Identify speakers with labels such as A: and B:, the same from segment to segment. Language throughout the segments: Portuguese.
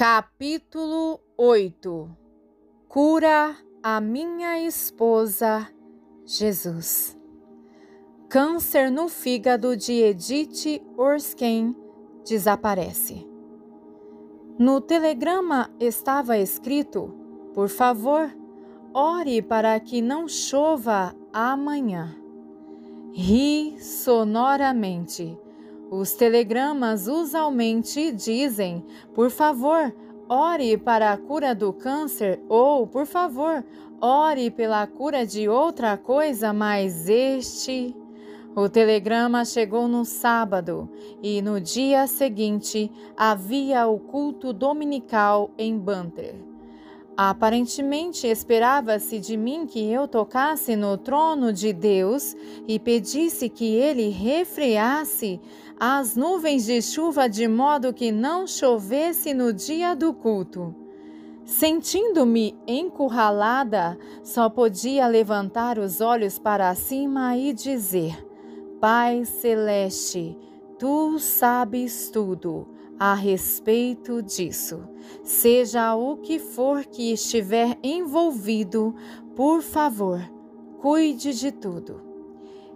A: Capítulo 8. Cura a minha esposa, Jesus. Câncer no fígado de Edith Orskine desaparece. No telegrama estava escrito: por favor, ore para que não chova amanhã. Ri sonoramente. Os telegramas usualmente dizem: por favor, ore para a cura do câncer ou, por favor, ore pela cura de outra coisa, mas O telegrama chegou no sábado e no dia seguinte havia o culto dominical em Bantry. Aparentemente esperava-se de mim que eu tocasse no trono de Deus e pedisse que ele refreasse as nuvens de chuva de modo que não chovesse no dia do culto. Sentindo-me encurralada, só podia levantar os olhos para cima e dizer: Pai Celeste, Tu sabes tudo a respeito disso. Seja o que for que estiver envolvido, por favor, cuide de tudo.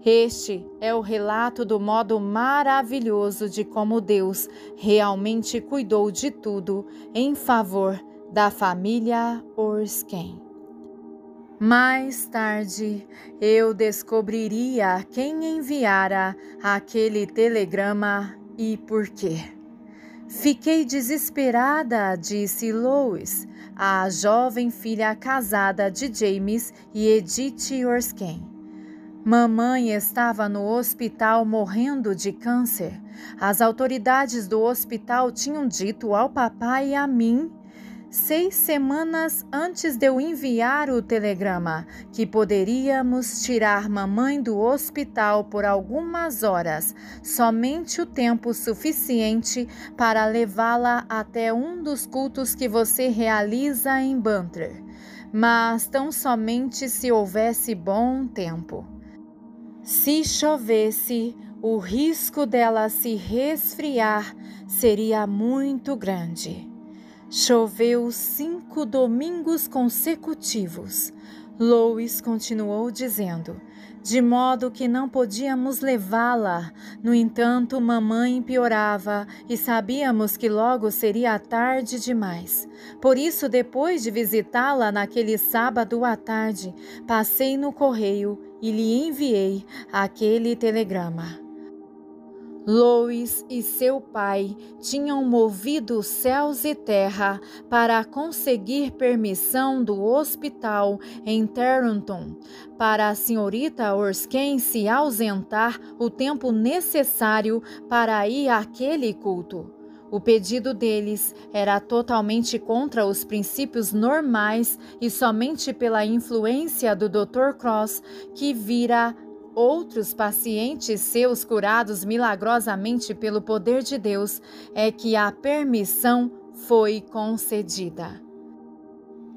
A: Este é o relato do modo maravilhoso de como Deus realmente cuidou de tudo em favor da família Orskine. Mais tarde, eu descobriria quem enviara aquele telegrama e por quê. Fiquei desesperada, disse Lois, a jovem filha casada de James e Edith Orskine. Mamãe estava no hospital morrendo de câncer. As autoridades do hospital tinham dito ao papai e a mim, 6 semanas antes de eu enviar o telegrama, que poderíamos tirar mamãe do hospital por algumas horas, somente o tempo suficiente para levá-la até um dos cultos que você realiza em Bantry, mas tão somente se houvesse bom tempo. Se chovesse, o risco dela se resfriar seria muito grande. Choveu 5 domingos consecutivos. Lois continuou dizendo, de modo que não podíamos levá-la. No entanto, mamãe piorava e sabíamos que logo seria tarde demais. Por isso, depois de visitá-la naquele sábado à tarde, passei no correio e lhe enviei aquele telegrama. Lois e seu pai tinham movido céus e terra para conseguir permissão do hospital em Tarentum para a senhorita Orskine se ausentar o tempo necessário para ir àquele culto. O pedido deles era totalmente contra os princípios normais e somente pela influência do Dr. Cross, que vira outros pacientes seus curados milagrosamente pelo poder de Deus, é que a permissão foi concedida.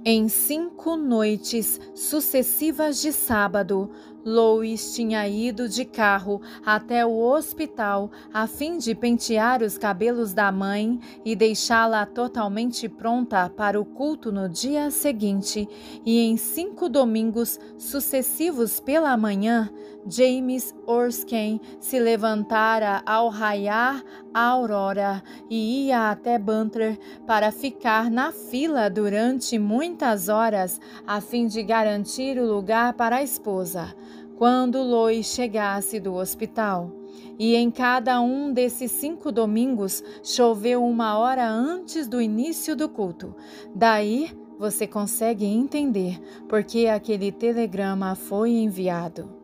A: Em 5 noites sucessivas de sábado, Lois tinha ido de carro até o hospital a fim de pentear os cabelos da mãe e deixá-la totalmente pronta para o culto no dia seguinte, e em 5 domingos sucessivos pela manhã, James Orskine se levantara ao raiar a aurora e ia até Bantry para ficar na fila durante muitas horas a fim de garantir o lugar para a esposa quando Lois chegasse do hospital. E em cada um desses 5 domingos choveu 1 hora antes do início do culto. Daí você consegue entender por que aquele telegrama foi enviado.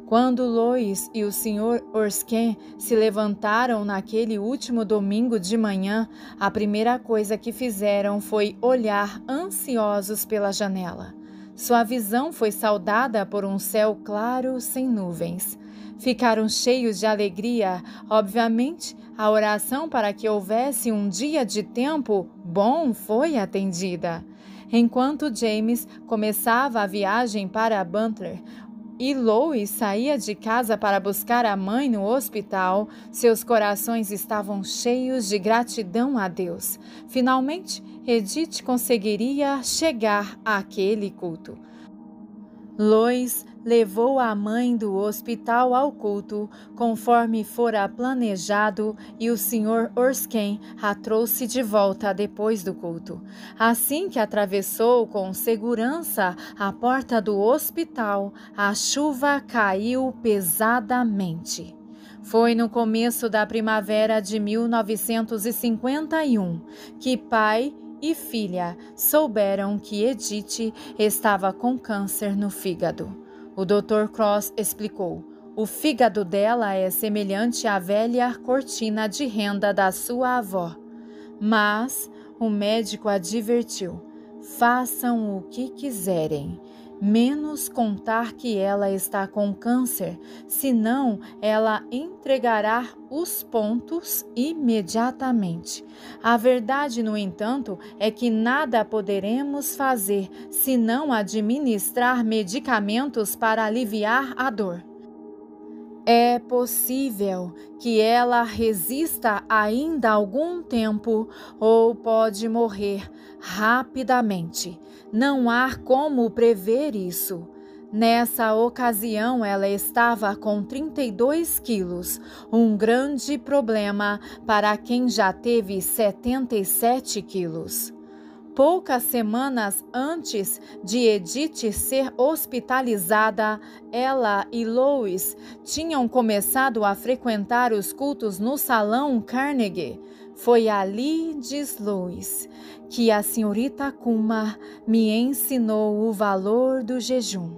A: Quando Lois e o Sr. Orskine se levantaram naquele último domingo de manhã, a primeira coisa que fizeram foi olhar ansiosos pela janela. Sua visão foi saudada por um céu claro sem nuvens. Ficaram cheios de alegria. Obviamente, a oração para que houvesse um dia de tempo bom foi atendida. Enquanto James começava a viagem para Bantry, e Lois saía de casa para buscar a mãe no hospital, seus corações estavam cheios de gratidão a Deus. Finalmente, Edith conseguiria chegar àquele culto. Lois levou a mãe do hospital ao culto, conforme fora planejado, e o Sr. Erskine a trouxe de volta depois do culto. Assim que atravessou com segurança a porta do hospital, a chuva caiu pesadamente. Foi no começo da primavera de 1951 que pai e filha souberam que Edith estava com câncer no fígado. O Dr. Cross explicou: o fígado dela é semelhante à velha cortina de renda da sua avó. Mas o médico advertiu: façam o que quiserem, menos contar que ela está com câncer, senão ela entregará os pontos imediatamente. A verdade, no entanto, é que nada poderemos fazer senão administrar medicamentos para aliviar a dor. É possível que ela resista ainda algum tempo ou pode morrer rapidamente. Não há como prever isso. Nessa ocasião, ela estava com 32 quilos, um grande problema para quem já teve 77 quilos. Poucas semanas antes de Edith ser hospitalizada, ela e Lois tinham começado a frequentar os cultos no Salão Carnegie. Foi ali, diz Lois, que a senhorita Kumar me ensinou o valor do jejum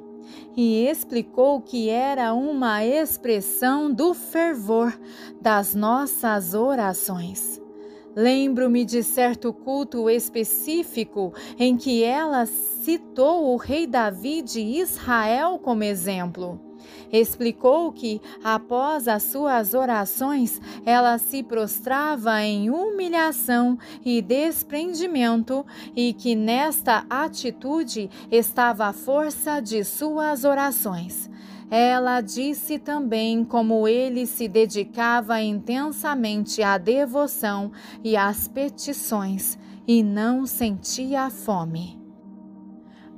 A: e explicou que era uma expressão do fervor das nossas orações. Lembro-me de certo culto específico em que ela citou o rei Davi de Israel como exemplo. Explicou que, após as suas orações, ela se prostrava em humilhação e desprendimento e que nesta atitude estava a força de suas orações. Ela disse também como ele se dedicava intensamente à devoção e às petições e não sentia fome.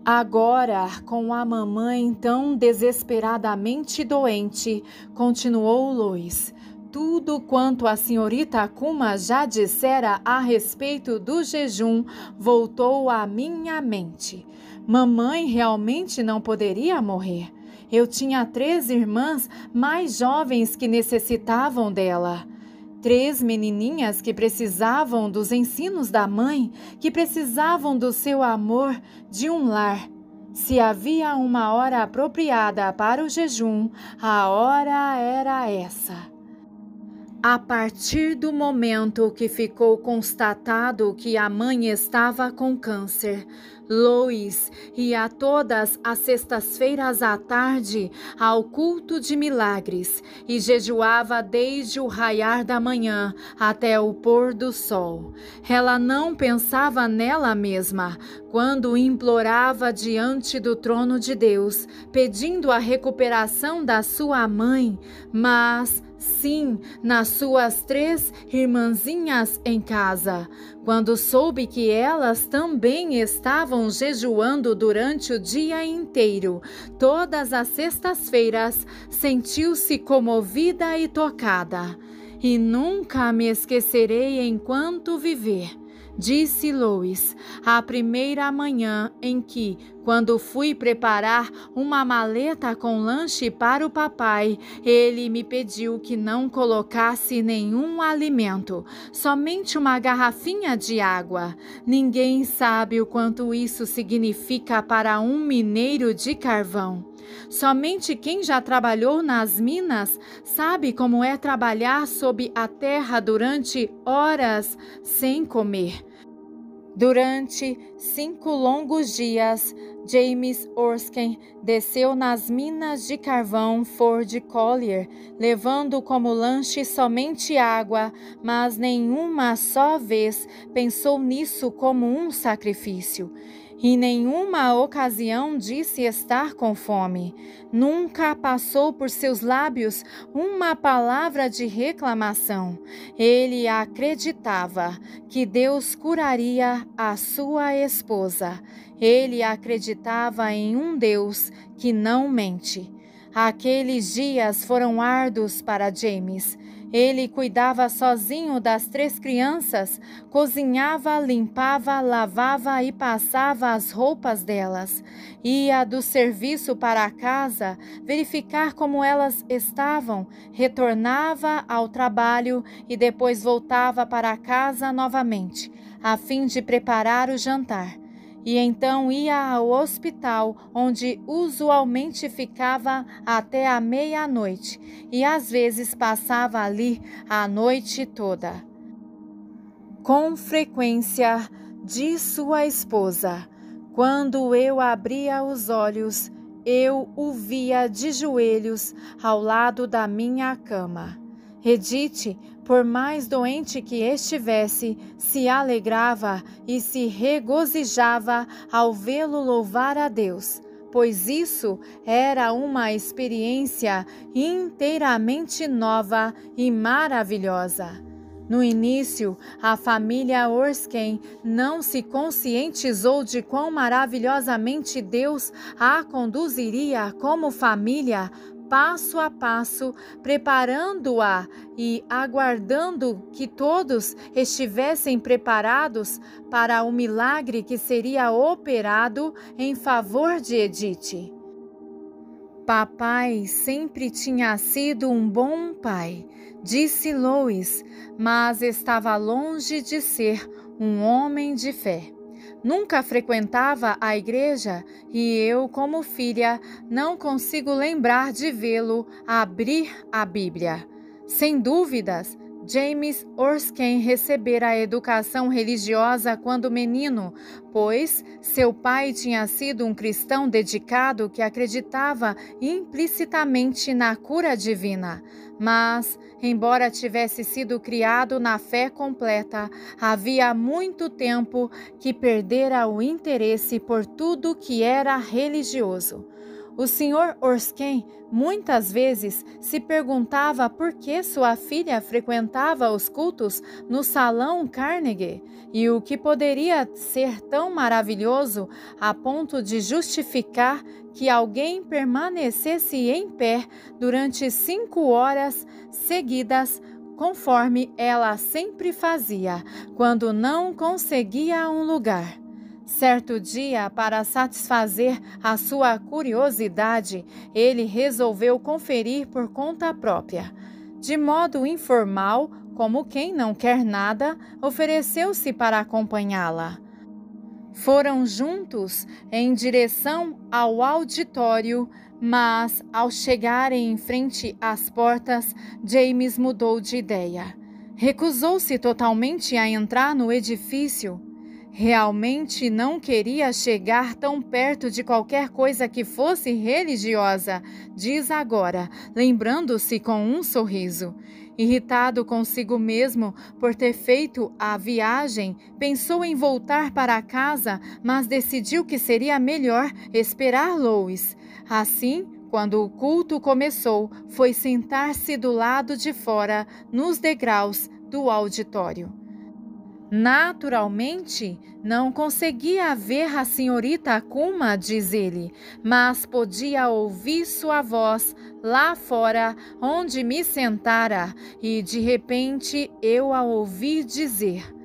A: Agora, com a mamãe tão desesperadamente doente, continuou Lois, tudo quanto a senhorita Kumar já dissera a respeito do jejum voltou à minha mente. Mamãe realmente não poderia morrer. Eu tinha 3 irmãs mais jovens que necessitavam dela. 3 menininhas que precisavam dos ensinos da mãe, que precisavam do seu amor, de um lar. Se havia uma hora apropriada para o jejum, a hora era essa. A partir do momento que ficou constatado que a mãe estava com câncer, Lois ia todas as sextas-feiras à tarde ao culto de milagres e jejuava desde o raiar da manhã até o pôr do sol. Ela não pensava nela mesma quando implorava diante do trono de Deus, pedindo a recuperação da sua mãe, mas sim, nas suas 3 irmãzinhas em casa. Quando soube que elas também estavam jejuando durante o dia inteiro, todas as sextas-feiras, sentiu-se comovida e tocada. E nunca me esquecerei enquanto viver, disse Lois, a primeira manhã em que, quando fui preparar uma maleta com lanche para o papai, ele me pediu que não colocasse nenhum alimento, somente uma garrafinha de água. Ninguém sabe o quanto isso significa para um mineiro de carvão. Somente quem já trabalhou nas minas sabe como é trabalhar sob a terra durante horas sem comer. Durante 5 longos dias, James Erskine desceu nas minas de carvão Ford Collier, levando como lanche somente água, mas nenhuma só vez pensou nisso como um sacrifício. Em nenhuma ocasião disse estar com fome. Nunca passou por seus lábios uma palavra de reclamação. Ele acreditava que Deus curaria a sua esposa. Ele acreditava em um Deus que não mente. Aqueles dias foram árduos para James. Ele cuidava sozinho das 3 crianças, cozinhava, limpava, lavava e passava as roupas delas. Ia do serviço para a casa verificar como elas estavam, retornava ao trabalho e depois voltava para a casa novamente, a fim de preparar o jantar. E então ia ao hospital, onde usualmente ficava até a meia-noite, e às vezes passava ali a noite toda. Com frequência, diz sua esposa, quando eu abria os olhos, eu o via de joelhos ao lado da minha cama. Edith, por mais doente que estivesse, se alegrava e se regozijava ao vê-lo louvar a Deus, pois isso era uma experiência inteiramente nova e maravilhosa. No início, a família Erskine não se conscientizou de quão maravilhosamente Deus a conduziria como família, passo a passo, preparando-a e aguardando que todos estivessem preparados para o milagre que seria operado em favor de Edith. Papai sempre tinha sido um bom pai, disse Lois, mas estava longe de ser um homem de fé. Nunca frequentava a igreja e eu, como filha, não consigo lembrar de vê-lo abrir a Bíblia. Sem dúvidas, James Erskine recebera a educação religiosa quando menino, pois seu pai tinha sido um cristão dedicado que acreditava implicitamente na cura divina. Mas, embora tivesse sido criado na fé completa, havia muito tempo que perdera o interesse por tudo que era religioso. O Sr. Erskine muitas vezes se perguntava por que sua filha frequentava os cultos no Salão Carnegie e o que poderia ser tão maravilhoso a ponto de justificar que alguém permanecesse em pé durante 5 horas seguidas, conforme ela sempre fazia, quando não conseguia um lugar. Certo dia, para satisfazer a sua curiosidade, ele resolveu conferir por conta própria. De modo informal, como quem não quer nada, ofereceu-se para acompanhá-la. Foram juntos em direção ao auditório, mas ao chegarem em frente às portas, James mudou de ideia. Recusou-se totalmente a entrar no edifício. Realmente não queria chegar tão perto de qualquer coisa que fosse religiosa, diz agora, lembrando-se com um sorriso. Irritado consigo mesmo por ter feito a viagem, pensou em voltar para casa, mas decidiu que seria melhor esperar Lois. Assim, quando o culto começou, foi sentar-se do lado de fora, nos degraus do auditório. Naturalmente, não conseguia ver a senhorita Kuma, diz ele, mas podia ouvir sua voz lá fora, onde me sentara, e de repente eu a ouvi dizer: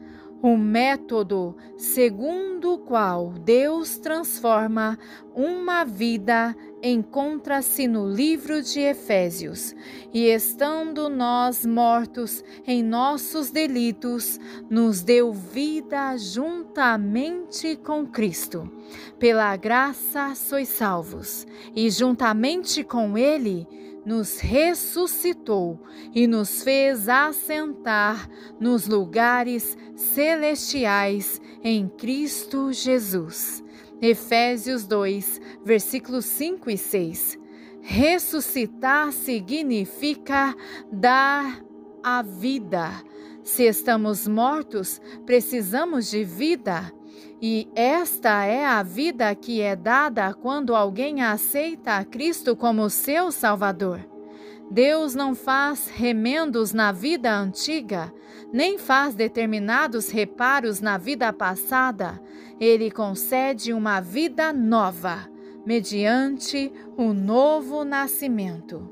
A: o método segundo o qual Deus transforma uma vida encontra-se no livro de Efésios. E estando nós mortos em nossos delitos, nos deu vida juntamente com Cristo. Pela graça sois salvos, e juntamente com Ele nos ressuscitou e nos fez assentar nos lugares celestiais em Cristo Jesus. Efésios 2, versículos 5 e 6. Ressuscitar significa dar a vida. Se estamos mortos, precisamos de vida. E esta é a vida que é dada quando alguém aceita a Cristo como seu Salvador. Deus não faz remendos na vida antiga, nem faz determinados reparos na vida passada. Ele concede uma vida nova, mediante o novo nascimento.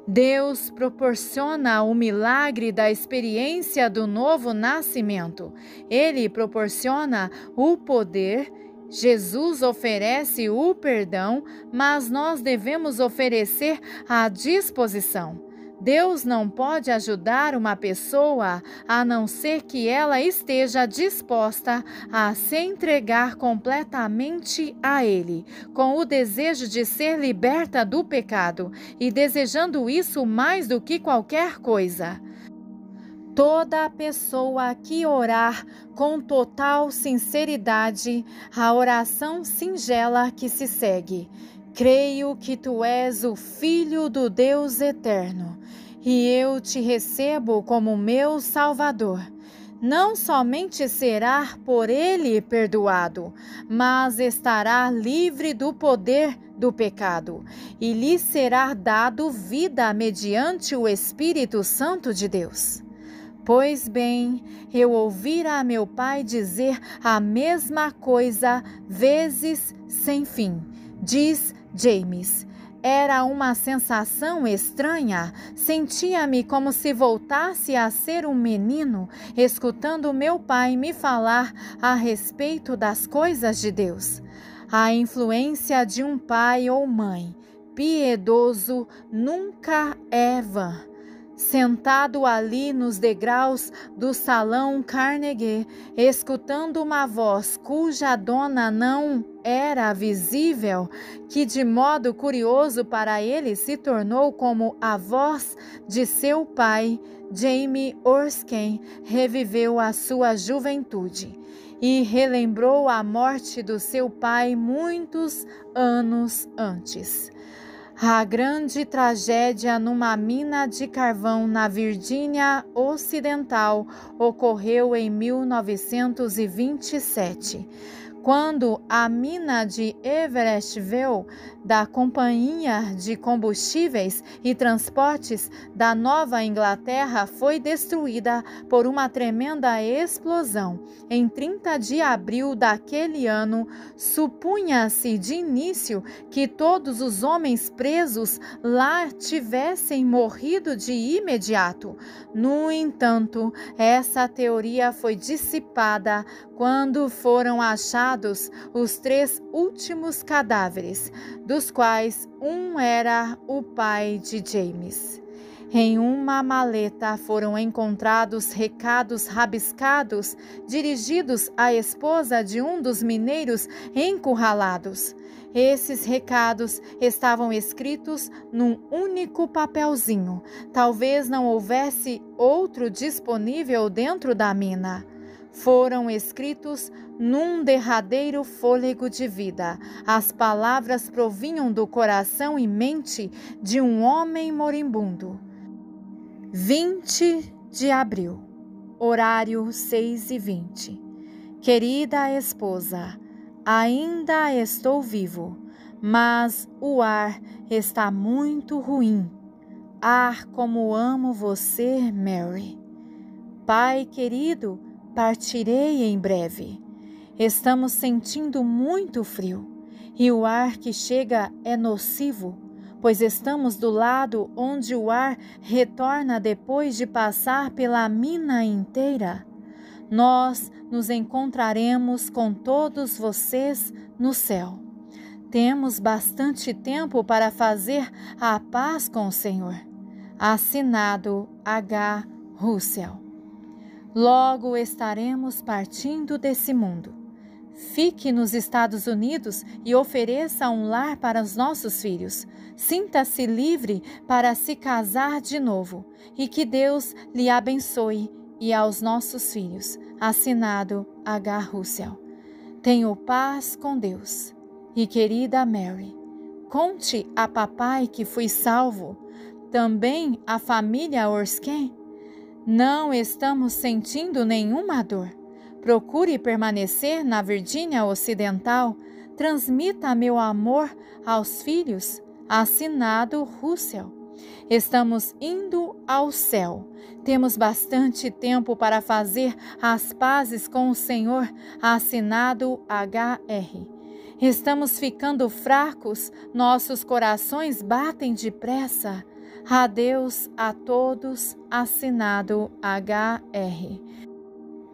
A: Deus proporciona o milagre da experiência do novo nascimento. Ele proporciona o poder. Jesus oferece o perdão, mas nós devemos oferecer a disposição. Deus não pode ajudar uma pessoa a não ser que ela esteja disposta a se entregar completamente a Ele, com o desejo de ser liberta do pecado e desejando isso mais do que qualquer coisa. Toda pessoa que orar com total sinceridade, a oração singela que se segue: creio que tu és o Filho do Deus eterno, e eu te recebo como meu Salvador. Não somente será por ele perdoado, mas estará livre do poder do pecado, e lhe será dado vida mediante o Espírito Santo de Deus. Pois bem, eu ouvira meu pai dizer a mesma coisa vezes sem fim, diz James. Era uma sensação estranha. Sentia-me como se voltasse a ser um menino, escutando meu pai me falar a respeito das coisas de Deus. A influência de um pai ou mãe piedoso nunca é vã. Sentado ali nos degraus do salão Carnegie, escutando uma voz cuja dona não era visível, que de modo curioso para ele se tornou como a voz de seu pai, James Erskine reviveu a sua juventude e relembrou a morte do seu pai muitos anos antes. A grande tragédia numa mina de carvão na Virgínia Ocidental ocorreu em 1927, quando a mina de Everestville, da Companhia de Combustíveis e Transportes da Nova Inglaterra, foi destruída por uma tremenda explosão. Em 30 de abril daquele ano, supunha-se de início que todos os homens presos lá tivessem morrido de imediato. No entanto, essa teoria foi dissipada quando foram achados os 3 últimos cadáveres, dos quais um era o pai de James. Em uma maleta foram encontrados recados rabiscados dirigidos à esposa de um dos mineiros encurralados. Esses recados estavam escritos num único papelzinho. Talvez não houvesse outro disponível dentro da mina. Foram escritos num derradeiro fôlego de vida. As palavras provinham do coração e mente de um homem moribundo. 20 de abril, horário 6h20. Querida esposa, ainda estou vivo, mas o ar está muito ruim. Ah, como amo você, Mary. Pai querido, partirei em breve. Estamos sentindo muito frio e o ar que chega é nocivo, pois estamos do lado onde o ar retorna depois de passar pela mina inteira. Nós nos encontraremos com todos vocês no céu. Temos bastante tempo para fazer a paz com o Senhor. Assinado H. Russell. Logo estaremos partindo desse mundo. Fique nos Estados Unidos e ofereça um lar para os nossos filhos. Sinta-se livre para se casar de novo e que Deus lhe abençoe e aos nossos filhos. Assinado H. Russell. Tenho paz com Deus. E querida Mary, conte a papai que fui salvo. Também a família Erskine. Não estamos sentindo nenhuma dor. Procure permanecer na Virgínia Ocidental. Transmita meu amor aos filhos. Assinado Russell. Estamos indo ao céu. Temos bastante tempo para fazer as pazes com o Senhor. Assinado HR. Estamos ficando fracos. Nossos corações batem depressa. Adeus a todos. Assinado HR.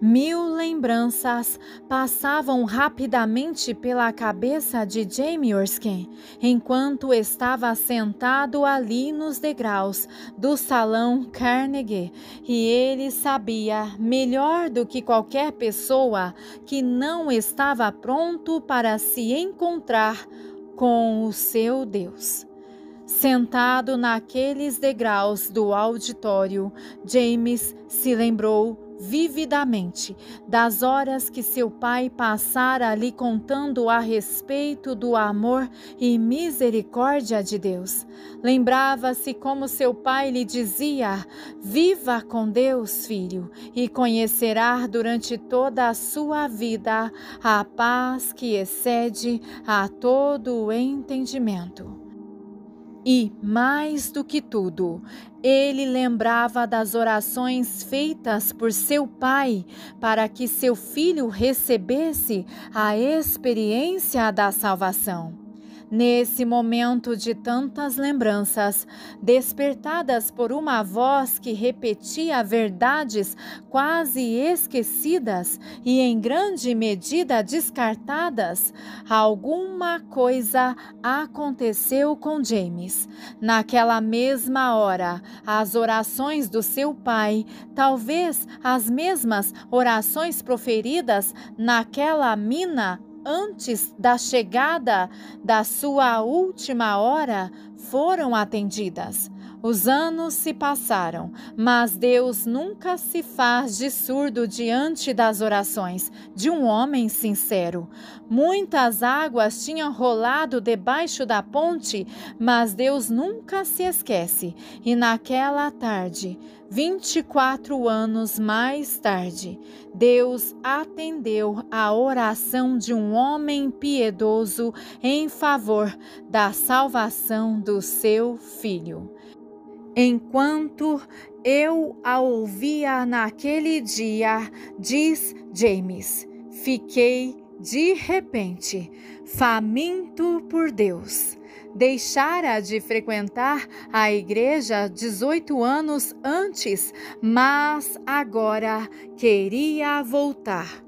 A: 1000 lembranças passavam rapidamente pela cabeça de Jamie Erskine, enquanto estava sentado ali nos degraus do Salão Carnegie, e ele sabia, melhor do que qualquer pessoa, que não estava pronto para se encontrar com o seu Deus. Sentado naqueles degraus do auditório, James se lembrou vividamente das horas que seu pai passara lhe contando a respeito do amor e misericórdia de Deus. Lembrava-se como seu pai lhe dizia: viva com Deus, filho, e conhecerá durante toda a sua vida a paz que excede a todo o entendimento. E, mais do que tudo, ele lembrava das orações feitas por seu pai para que seu filho recebesse a experiência da salvação. Nesse momento de tantas lembranças, despertadas por uma voz que repetia verdades quase esquecidas e em grande medida descartadas, alguma coisa aconteceu com James. Naquela mesma hora, as orações do seu pai, talvez as mesmas orações proferidas naquela mina antes da chegada da sua última hora, foram atendidas. Os anos se passaram, mas Deus nunca se faz de surdo diante das orações de um homem sincero. Muitas águas tinham rolado debaixo da ponte, mas Deus nunca se esquece. E naquela tarde, 24 anos mais tarde, Deus atendeu a oração de um homem piedoso em favor da salvação do seu filho. Enquanto eu a ouvia naquele dia, diz James, fiquei de repente faminto por Deus. Deixara de frequentar a igreja 18 anos antes, mas agora queria voltar.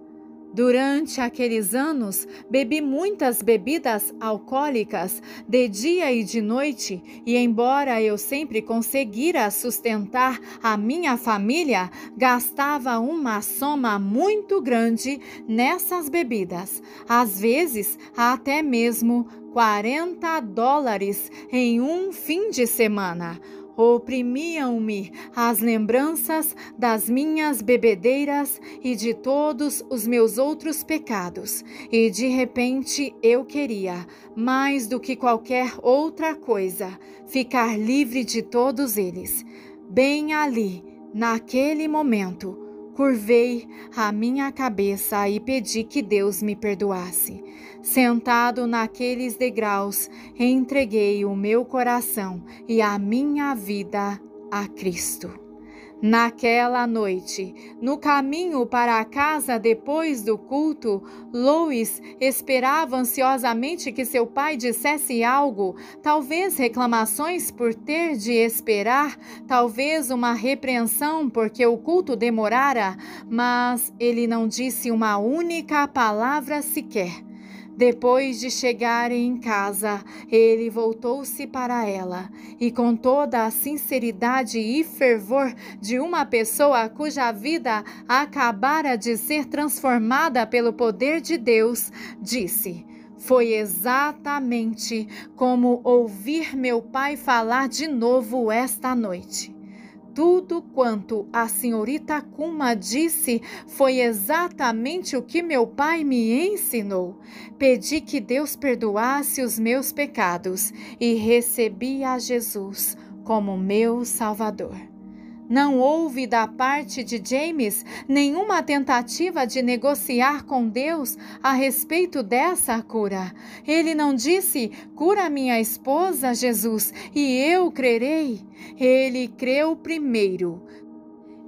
A: Durante aqueles anos, bebi muitas bebidas alcoólicas de dia e de noite, e embora eu sempre conseguira sustentar a minha família, gastava uma soma muito grande nessas bebidas, às vezes até mesmo $40 em um fim de semana. Oprimiam-me as lembranças das minhas bebedeiras e de todos os meus outros pecados, e de repente eu queria, mais do que qualquer outra coisa, ficar livre de todos eles. Bem ali, naquele momento, curvei a minha cabeça e pedi que Deus me perdoasse. Sentado naqueles degraus, entreguei o meu coração e a minha vida a Cristo. Naquela noite, no caminho para a casa depois do culto, Lois esperava ansiosamente que seu pai dissesse algo, talvez reclamações por ter de esperar, talvez uma repreensão porque o culto demorara, mas ele não disse uma única palavra sequer. Depois de chegarem em casa, ele voltou-se para ela e, com toda a sinceridade e fervor de uma pessoa cuja vida acabara de ser transformada pelo poder de Deus, disse: foi exatamente como ouvir meu pai falar de novo esta noite. Tudo quanto a senhorita Kuma disse foi exatamente o que meu pai me ensinou. Pedi que Deus perdoasse os meus pecados e recebi a Jesus como meu Salvador. Não houve da parte de James nenhuma tentativa de negociar com Deus a respeito dessa cura. Ele não disse: cura minha esposa, Jesus, e eu crerei. Ele creu primeiro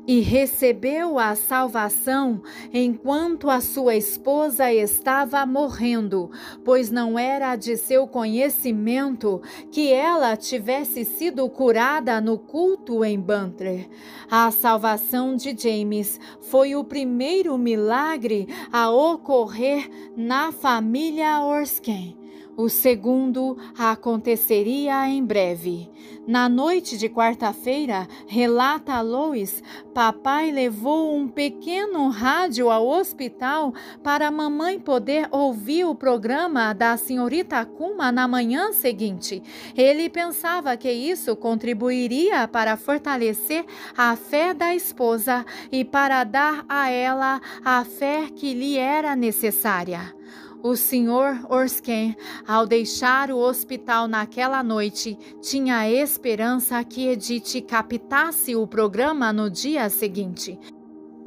A: e recebeu a salvação enquanto a sua esposa estava morrendo, pois não era de seu conhecimento que ela tivesse sido curada no culto em Bantry. A salvação de James foi o primeiro milagre a ocorrer na família Erskine. O segundo aconteceria em breve. Na noite de quarta-feira, relata Lois, papai levou um pequeno rádio ao hospital para a mamãe poder ouvir o programa da senhorita Kuma na manhã seguinte. Ele pensava que isso contribuiria para fortalecer a fé da esposa e para dar a ela a fé que lhe era necessária. O Sr. Erskine, ao deixar o hospital naquela noite, tinha a esperança que Edith captasse o programa no dia seguinte.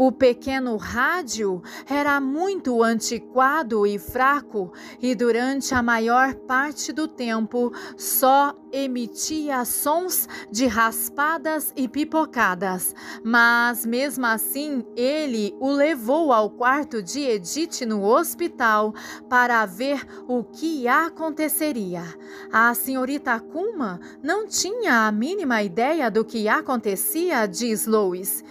A: O pequeno rádio era muito antiquado e fraco e durante a maior parte do tempo só emitia sons de raspadas e pipocadas. Mas mesmo assim ele o levou ao quarto de Edith no hospital para ver o que aconteceria. A senhorita Kuma não tinha a mínima ideia do que acontecia, diz Lois.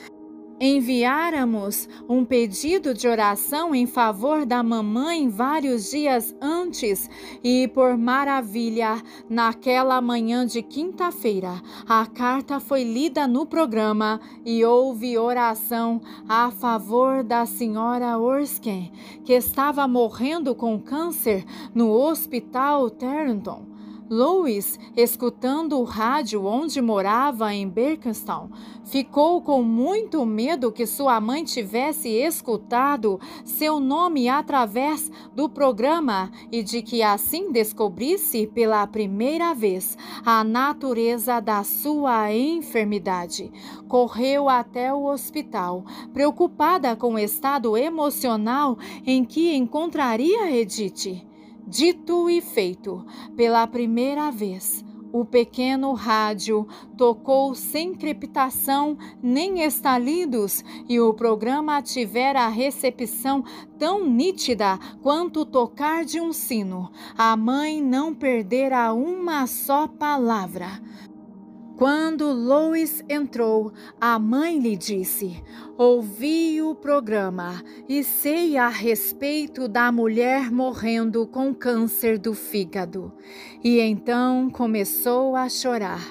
A: Enviáramos um pedido de oração em favor da mamãe vários dias antes e, por maravilha, naquela manhã de quinta-feira, a carta foi lida no programa e houve oração a favor da senhora Erskine, que estava morrendo com câncer no hospital Terrington. Lois, escutando o rádio onde morava em Berkhamston, ficou com muito medo que sua mãe tivesse escutado seu nome através do programa e de que assim descobrisse pela primeira vez a natureza da sua enfermidade. Correu até o hospital, preocupada com o estado emocional em que encontraria Edith. Dito e feito, pela primeira vez, o pequeno rádio tocou sem crepitação nem estalidos e o programa tivera a recepção tão nítida quanto o tocar de um sino. A mãe não perdera uma só palavra. Quando Lois entrou, a mãe lhe disse: ouvi o programa e sei a respeito da mulher morrendo com câncer do fígado. E então começou a chorar.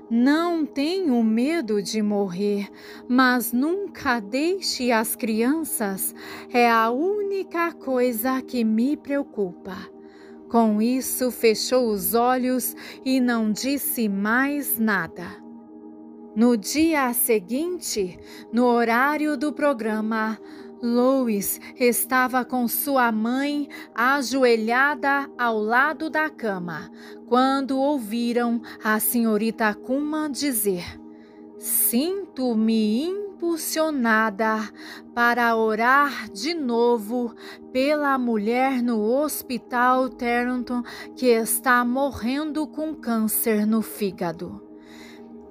A: Não tenho medo de morrer, mas nunca deixe as crianças. É a única coisa que me preocupa. Com isso, fechou os olhos e não disse mais nada. No dia seguinte, no horário do programa, Lois estava com sua mãe ajoelhada ao lado da cama, quando ouviram a senhorita Kuma dizer: sinto-me impulsionada para orar de novo pela mulher no hospital Terrington que está morrendo com câncer no fígado.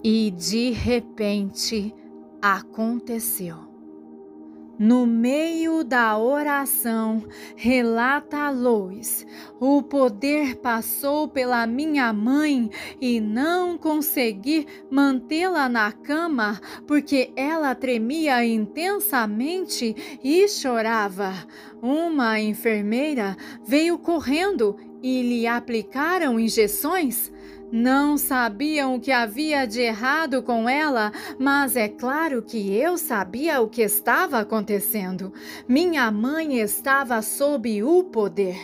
A: E de repente aconteceu. No meio da oração, relata Lois, o poder passou pela minha mãe e não consegui mantê-la na cama porque ela tremia intensamente e chorava. Uma enfermeira veio correndo e lhe aplicaram injeções. Não sabiam o que havia de errado com ela, mas é claro que eu sabia o que estava acontecendo. Minha mãe estava sob o poder.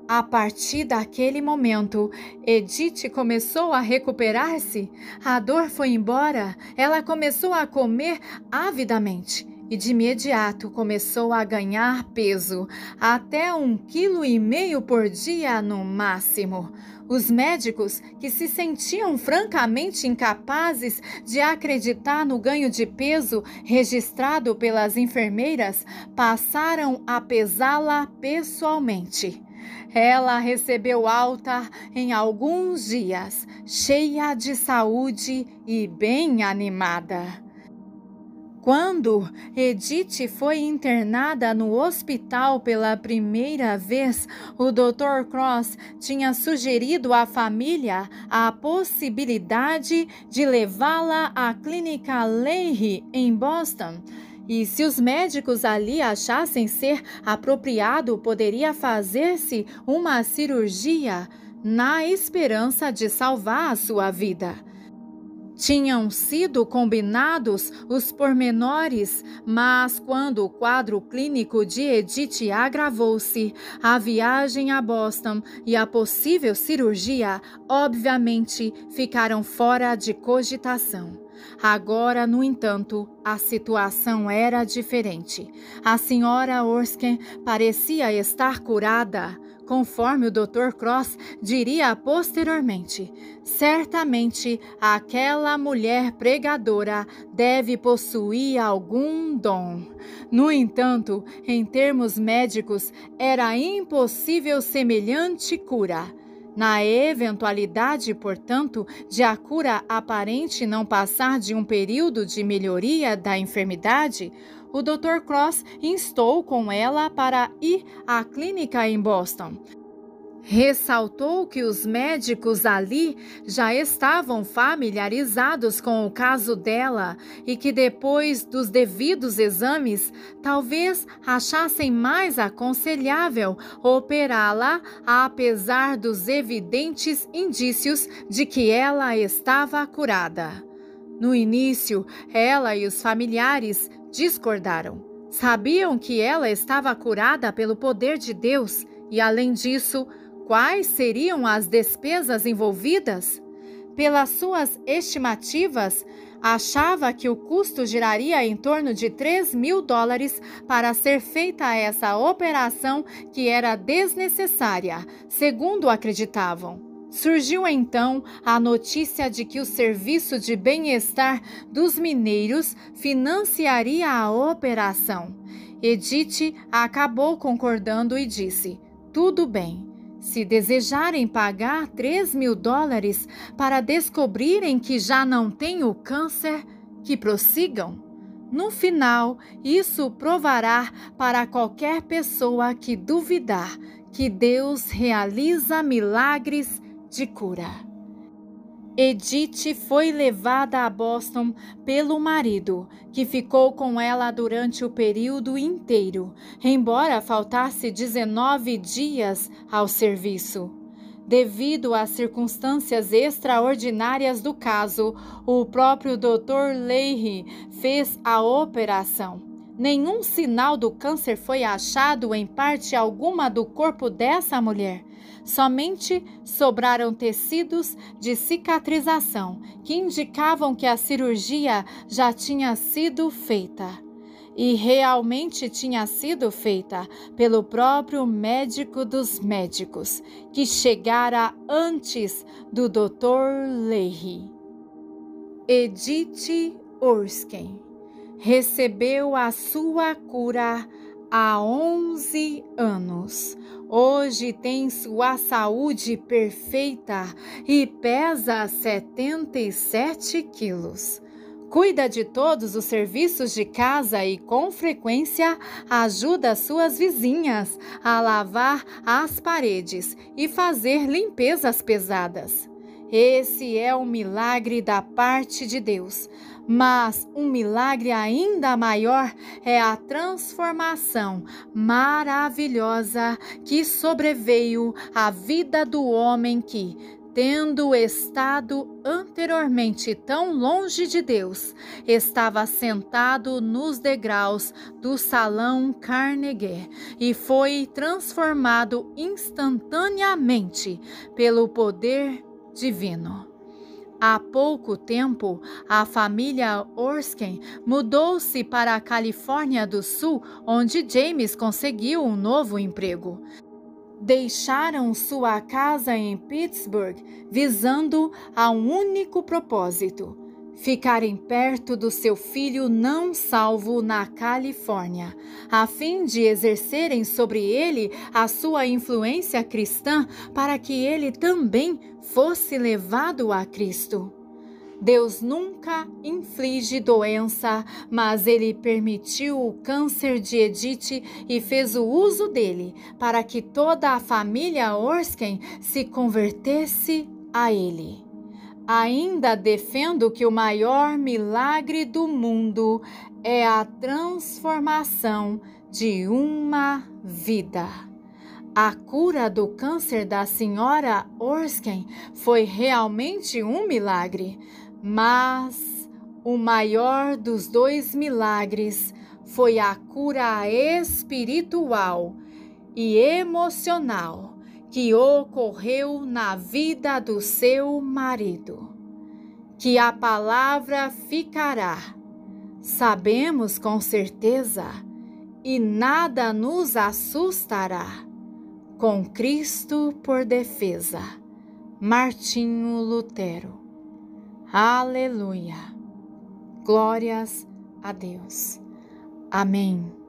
A: A partir daquele momento, Edith começou a recuperar-se. A dor foi embora. Ela começou a comer avidamente e de imediato começou a ganhar peso, até 1,5 kg por dia no máximo. Os médicos, que se sentiam francamente incapazes de acreditar no ganho de peso registrado pelas enfermeiras, passaram a pesá-la pessoalmente. Ela recebeu alta em alguns dias, cheia de saúde e bem animada. Quando Edith foi internada no hospital pela primeira vez, o Dr. Cross tinha sugerido à família a possibilidade de levá-la à clínica Leahy, em Boston. E se os médicos ali achassem ser apropriado, poderia fazer-se uma cirurgia na esperança de salvar a sua vida. Tinham sido combinados os pormenores, mas quando o quadro clínico de Edith agravou-se, a viagem a Boston e a possível cirurgia, obviamente, ficaram fora de cogitação. Agora, no entanto, a situação era diferente. A senhora Orskes parecia estar curada. Conforme o Dr. Cross diria posteriormente, certamente aquela mulher pregadora deve possuir algum dom. No entanto, em termos médicos, era impossível semelhante cura. Na eventualidade, portanto, de a cura aparente não passar de um período de melhoria da enfermidade, o Dr. Cross instou com ela para ir à clínica em Boston. Ressaltou que os médicos ali já estavam familiarizados com o caso dela e que depois dos devidos exames, talvez achassem mais aconselhável operá-la, apesar dos evidentes indícios de que ela estava curada. No início, ela e os familiares discordaram. Sabiam que ela estava curada pelo poder de Deus e, além disso, quais seriam as despesas envolvidas? Pelas suas estimativas, achava que o custo giraria em torno de $3.000 para ser feita essa operação que era desnecessária, segundo acreditavam. Surgiu então a notícia de que o Serviço de Bem-Estar dos Mineiros financiaria a operação. Edith acabou concordando e disse: "Tudo bem. Se desejarem pagar $3.000 para descobrirem que já não tem o câncer, que prossigam. No final, isso provará para qualquer pessoa que duvidar que Deus realiza milagres de cura." Edith foi levada a Boston pelo marido, que ficou com ela durante o período inteiro, embora faltasse 19 dias ao serviço. Devido às circunstâncias extraordinárias do caso, o próprio Dr. Leahy fez a operação. Nenhum sinal do câncer foi achado em parte alguma do corpo dessa mulher. Somente sobraram tecidos de cicatrização que indicavam que a cirurgia já tinha sido feita. E realmente tinha sido feita pelo próprio médico dos médicos, que chegara antes do Dr. Leahy. Edith Orskes recebeu a sua cura há 11 anos. Hoje tem sua saúde perfeita e pesa 77 quilos. Cuida de todos os serviços de casa e, com frequência, ajuda suas vizinhas a lavar as paredes e fazer limpezas pesadas. Esse é um milagre da parte de Deus. Mas um milagre ainda maior é a transformação maravilhosa que sobreveio à vida do homem que, tendo estado anteriormente tão longe de Deus, estava sentado nos degraus do Salão Carnegie e foi transformado instantaneamente pelo poder divino. Há pouco tempo, a família Orskyn mudou-se para a Califórnia do Sul, onde James conseguiu um novo emprego. Deixaram sua casa em Pittsburgh visando a um único propósito: ficarem perto do seu filho não salvo na Califórnia, a fim de exercerem sobre ele a sua influência cristã para que ele também fosse levado a Cristo. Deus nunca inflige doença, mas Ele permitiu o câncer de Edith e fez o uso dele para que toda a família Orskyn se convertesse a Ele. Ainda defendo que o maior milagre do mundo é a transformação de uma vida. A cura do câncer da senhora Orskyn foi realmente um milagre, mas o maior dos dois milagres foi a cura espiritual e emocional que ocorreu na vida do seu marido. Que a palavra ficará, sabemos com certeza, e nada nos assustará. Com Cristo por defesa. Martinho Lutero. Aleluia. Glórias a Deus. Amém.